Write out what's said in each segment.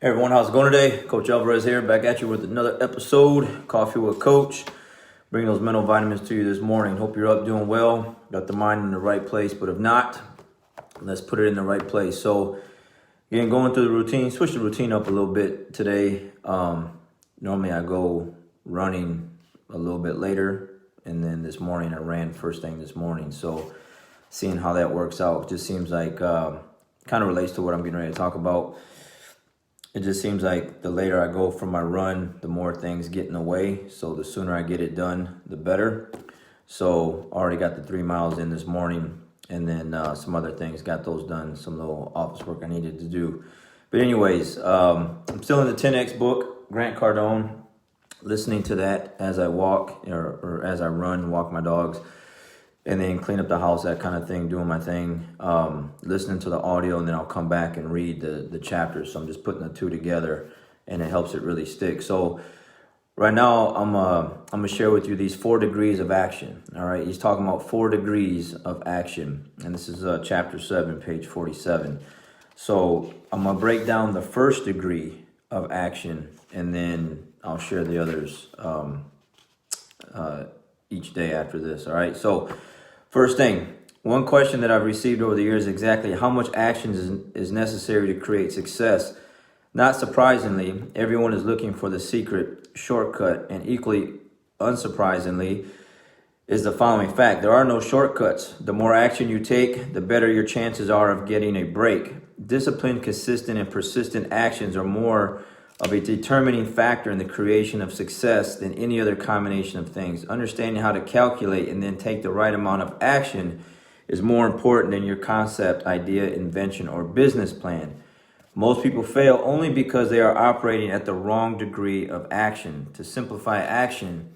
Hey everyone, how's it going today? Coach Alvarez here, back at you with another episode, Coffee with Coach. Bringing those mental vitamins to you this morning. Hope you're up doing well, got the mind in the right place, but if not, let's put it in the right place. So, again, going through the routine, switch the routine up a little bit today. Normally I go running a little bit later, and then this morning I ran first thing this morning. So, seeing how that works out just seems like kind of relates to what I'm getting ready to talk about. It just seems like the later I go from my run, the more things get in the way. So the sooner I get it done, the better. So already got the 3 miles in this morning, and then some other things, got those done, some little office work I needed to do. But anyways, I'm still in the 10X book, Grant Cardone, listening to that as I walk or as I run, walk my dogs, and then clean up the house, that kind of thing, doing my thing, listening to the audio, and then I'll come back and read the chapters. So I'm just putting the two together, and it helps it really stick. So right now, I'm gonna share with you these 4 degrees of action. All right, he's talking about 4 degrees of action, and this is chapter 7, page 47. So I'm gonna break down the first degree of action, and then I'll share the others each day after this. All right, so first thing, one question that I've received over the years is exactly how much action is necessary to create success. Not surprisingly, everyone is looking for the secret shortcut, and equally unsurprisingly is the following fact. There are no shortcuts. The more action you take, the better your chances are of getting a break. Disciplined, consistent, and persistent actions are more of a determining factor in the creation of success than any other combination of things. Understanding how to calculate and then take the right amount of action is more important than your concept, idea, invention, or business plan. Most people fail only because they are operating at the wrong degree of action. To simplify action,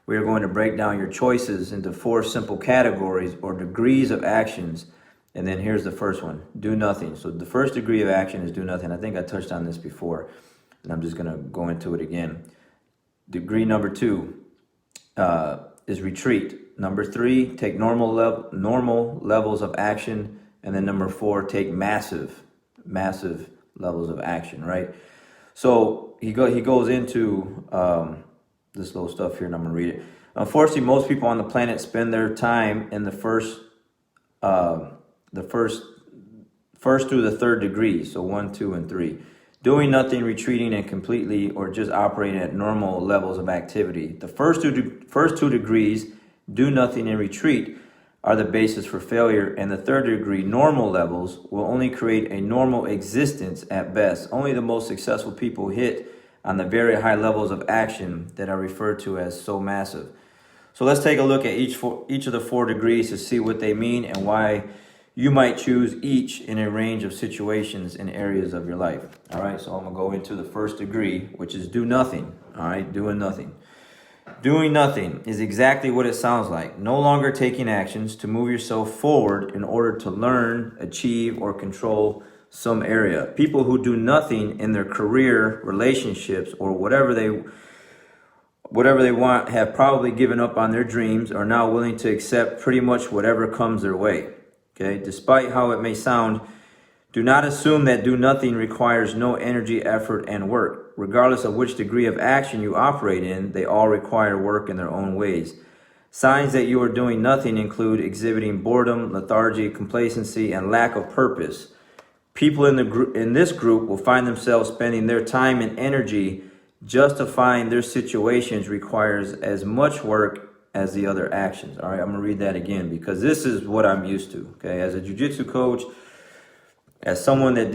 we are going to break down your choices into 4 simple categories or degrees of actions. And then here's the first one, do nothing. So the first degree of action is do nothing. I think I touched on this before, and I'm just going to go into it again. Degree number 2 is retreat. Number 3, take normal levels of action. And then number 4, take massive levels of action, right? So he goes into this little stuff here, and I'm going to read it. Unfortunately, most people on the planet spend their time in the first through the 3rd degree, so 1, 2, and 3. Doing nothing, retreating, and completely, or just operating at normal levels of activity. The first two degrees, do nothing and retreat, are the basis for failure, and the 3rd degree, normal levels, will only create a normal existence at best. Only the most successful people hit on the very high levels of action that are referred to as so massive. So let's take a look at each of the 4 degrees to see what they mean and why you might choose each in a range of situations and areas of your life. All right, so I'm going to go into the first degree, which is do nothing. All right, doing nothing. Doing nothing is exactly what it sounds like. No longer taking actions to move yourself forward in order to learn, achieve, or control some area. People who do nothing in their career, relationships, or whatever they want have probably given up on their dreams, are now willing to accept pretty much whatever comes their way. Okay, despite how it may sound, do not assume that do nothing requires no energy, effort, and work. Regardless of which degree of action you operate in, they all require work in their own ways. Signs that you are doing nothing include exhibiting boredom, lethargy, complacency, and lack of purpose. People in this group will find themselves spending their time and energy justifying their situations requires as much work as the other actions. All right, I'm gonna read that again because this is what I'm used to. Okay, as a jiu-jitsu coach, as someone that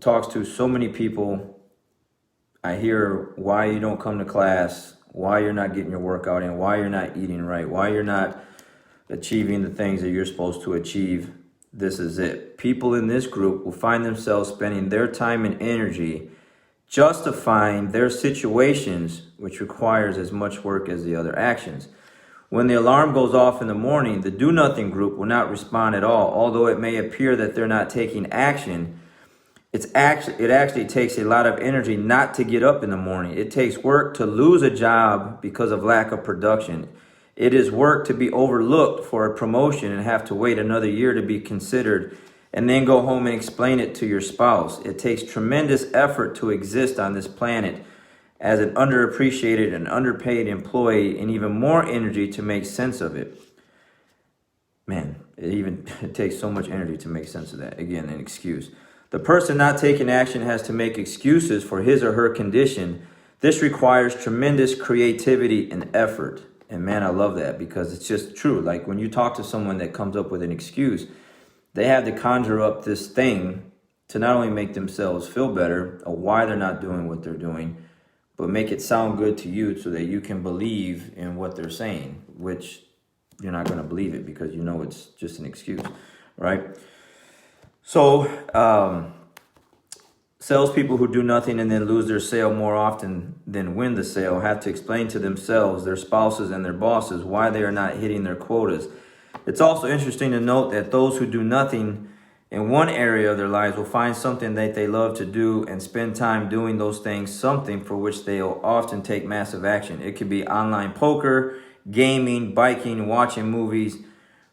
talks to so many people, I hear why you don't come to class, why you're not getting your workout in, why you're not eating right, why you're not achieving the things that you're supposed to achieve. This is it. People in this group will find themselves spending their time and energy justifying their situations, which requires as much work as the other actions. When the alarm goes off in the morning, the do-nothing group will not respond at all. Although it may appear that they're not taking action, it actually takes a lot of energy not to get up in the morning. It takes work to lose a job because of lack of production. It is work to be overlooked for a promotion and have to wait another year to be considered. and then go home and explain it to your spouse. It takes tremendous effort to exist on this planet as an underappreciated and underpaid employee, and even more energy to make sense of it. Man, it takes so much energy to make sense of that. Again, an excuse. The person not taking action has to make excuses for his or her condition. This requires tremendous creativity and effort. And man, I love that, because it's just true. Like when you talk to someone that comes up with an excuse, they have to conjure up this thing to not only make themselves feel better or why they're not doing what they're doing, but make it sound good to you so that you can believe in what they're saying, which you're not going to believe it because you know it's just an excuse, right? So salespeople who do nothing and then lose their sale more often than win the sale have to explain to themselves, their spouses, and their bosses why they are not hitting their quotas. It's also interesting to note that those who do nothing in one area of their lives will find something that they love to do and spend time doing those things, something for which they'll often take massive action. It could be online poker, gaming, biking, watching movies,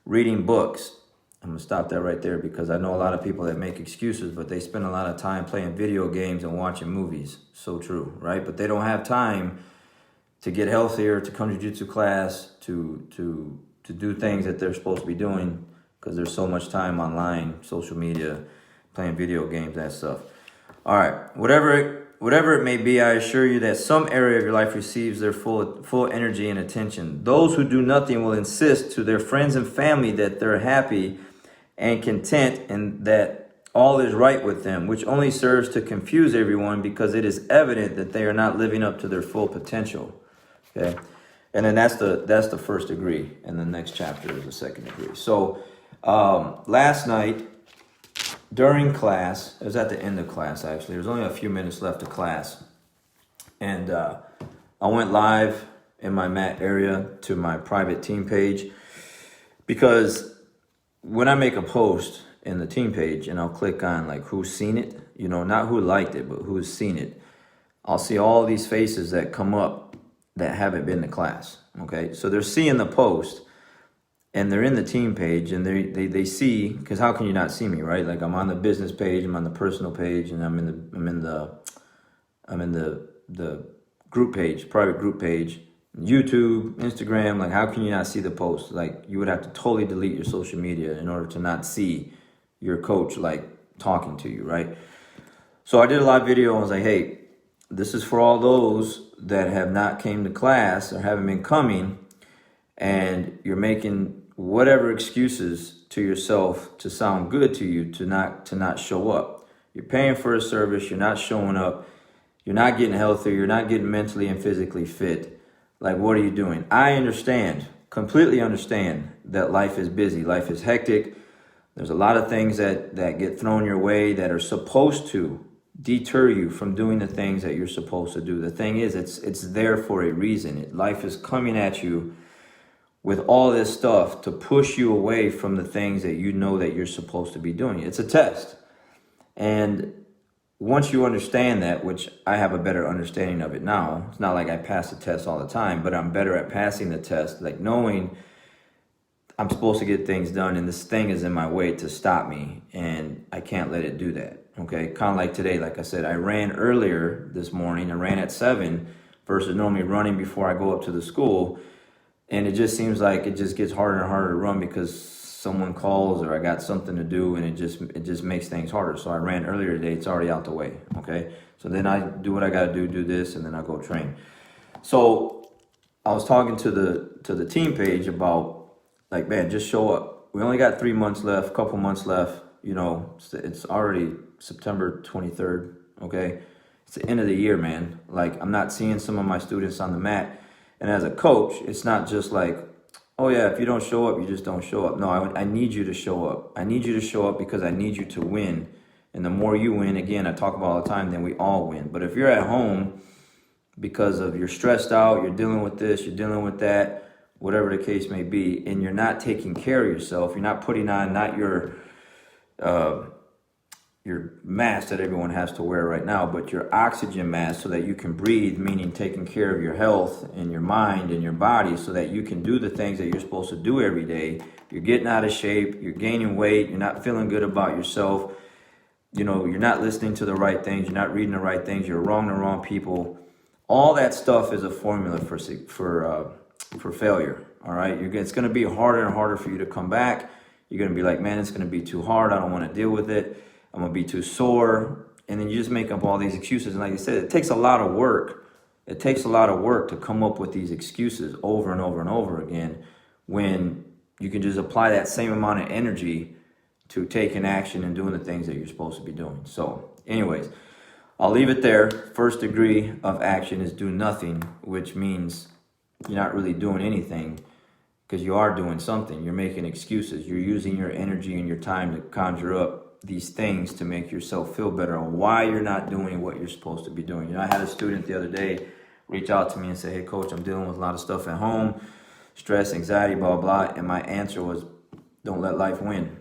reading books. I'm going to stop that right there because I know a lot of people that make excuses, but they spend a lot of time playing video games and watching movies. So true, right? But they don't have time to get healthier, to come to jiu-jitsu class, to do things that they're supposed to be doing because there's so much time online, social media, playing video games, that stuff. All right, whatever it may be, I assure you that some area of your life receives their full energy and attention. Those who do nothing will insist to their friends and family that they're happy and content and that all is right with them, which only serves to confuse everyone because it is evident that they are not living up to their full potential. Okay, and then that's the first degree, and the next chapter is the second degree. So last night during class, it was at the end of class actually. There was only a few minutes left of class, and I went live in my mat area to my private team page because when I make a post in the team page and I'll click on like who's seen it, you know, not who liked it, but who's seen it, I'll see all these faces that come up that haven't been to class. Okay, so they're seeing the post and they're in the team page and they see, because how can you not see me, right? Like I'm on the business page, I'm on the personal page, and I'm in the group page, private group page, YouTube, Instagram. Like how can you not see the post? Like you would have to totally delete your social media in order to not see your coach like talking to you, right? So I did a live video and I was like, hey, this is for all those that have not came to class or haven't been coming, and you're making whatever excuses to yourself to sound good to you to not show up. You're paying for a service, you're not showing up, you're not getting healthier, you're not getting mentally and physically fit. Like, what are you doing? I understand, completely understand that life is busy, life is hectic. There's a lot of things that get thrown your way that are supposed to deter you from doing the things that you're supposed to do. The thing is, it's there for a reason. Life is coming at you with all this stuff to push you away from the things that you know that you're supposed to be doing. It's a test. And once you understand that, which I have a better understanding of it now, it's not like I pass the test all the time, but I'm better at passing the test, like knowing I'm supposed to get things done and this thing is in my way to stop me and I can't let it do that. Okay, kind of like today, like I said, I ran earlier this morning. I ran at 7 versus normally running before I go up to the school. And it just seems like it just gets harder and harder to run because someone calls or I got something to do, and it just makes things harder. So I ran earlier today. It's already out the way. Okay, so then I do what I got to do this, and then I go train. So I was talking to the team page about like, man, just show up. We only got 3 months left, couple months left. You know, it's already September 23rd. Okay, it's the end of the year, man. Like I'm not seeing some of my students on the mat. And as a coach, it's not just like, oh yeah, if you don't show up, you just don't show up. No, I need you to show up. I need you to show up because I need you to win. And the more you win, again, I talk about all the time, then we all win. But if you're at home because of you're stressed out, you're dealing with this, you're dealing with that, whatever the case may be, and you're not taking care of yourself, you're not putting on not your mask that everyone has to wear right now, but your oxygen mask so that you can breathe, meaning taking care of your health and your mind and your body so that you can do the things that you're supposed to do every day, you're getting out of shape, you're gaining weight, you're not feeling good about yourself, you know, you're not listening to the right things, you're not reading the right things, you're around the wrong people. All that stuff is a formula for failure. All right, it's going to be harder and harder for you to come back. You're going to be like, man, it's going to be too hard. I don't want to deal with it. I'm going to be too sore. And then you just make up all these excuses. And like I said, it takes a lot of work. It takes a lot of work to come up with these excuses over and over and over again, when you can just apply that same amount of energy to taking action and doing the things that you're supposed to be doing. So anyways, I'll leave it there. First degree of action is do nothing, which means you're not really doing anything, because you are doing something. You're making excuses. You're using your energy and your time to conjure up these things to make yourself feel better on why you're not doing what you're supposed to be doing. You know, I had a student the other day reach out to me and say, hey, coach, I'm dealing with a lot of stuff at home, stress, anxiety, blah, blah, blah. And my answer was, don't let life win.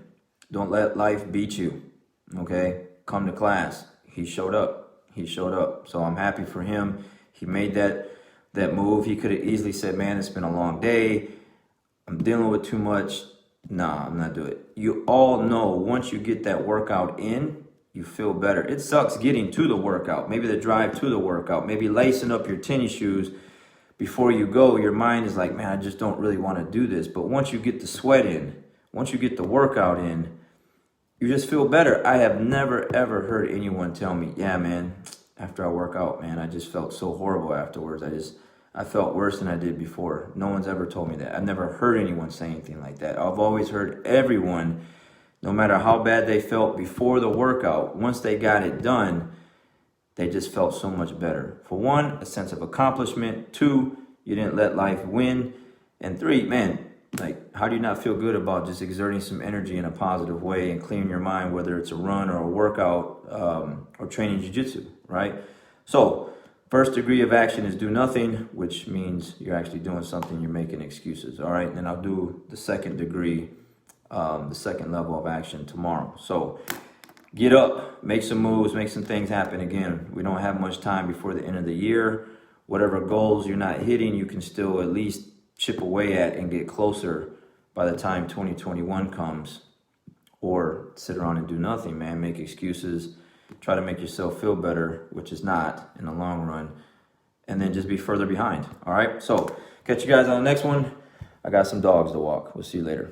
Don't let life beat you, okay? Come to class. He showed up. He showed up. So I'm happy for him. He made that move. He could have easily said, man, it's been a long day. I'm dealing with too much. Nah, I'm not doing it. You all know once you get that workout in, you feel better. It sucks getting to the workout, maybe the drive to the workout, maybe lacing up your tennis shoes before you go. Your mind is like, man, I just don't really want to do this. But once you get the sweat in, once you get the workout in, you just feel better. I have never, ever heard anyone tell me, yeah, man, after I work out, man, I just felt so horrible afterwards. I felt worse than I did before. No one's ever told me that. I've never heard anyone say anything like that. I've always heard everyone, no matter how bad they felt before the workout, once they got it done, they just felt so much better. For one, a sense of accomplishment. Two, you didn't let life win. And three, man, like, how do you not feel good about just exerting some energy in a positive way and clearing your mind, whether it's a run or a workout or training jiu-jitsu, right? So first degree of action is do nothing, which means you're actually doing something, you're making excuses, all right? And then I'll do the second degree, the second level of action tomorrow. So get up, make some moves, make some things happen. Again, we don't have much time before the end of the year. Whatever goals you're not hitting, you can still at least chip away at and get closer by the time 2021 comes. Or sit around and do nothing, man. Make excuses, try to make yourself feel better, which is not in the long run, and then just be further behind. All right, so catch you guys on the next one. I got some dogs to walk. We'll see you later.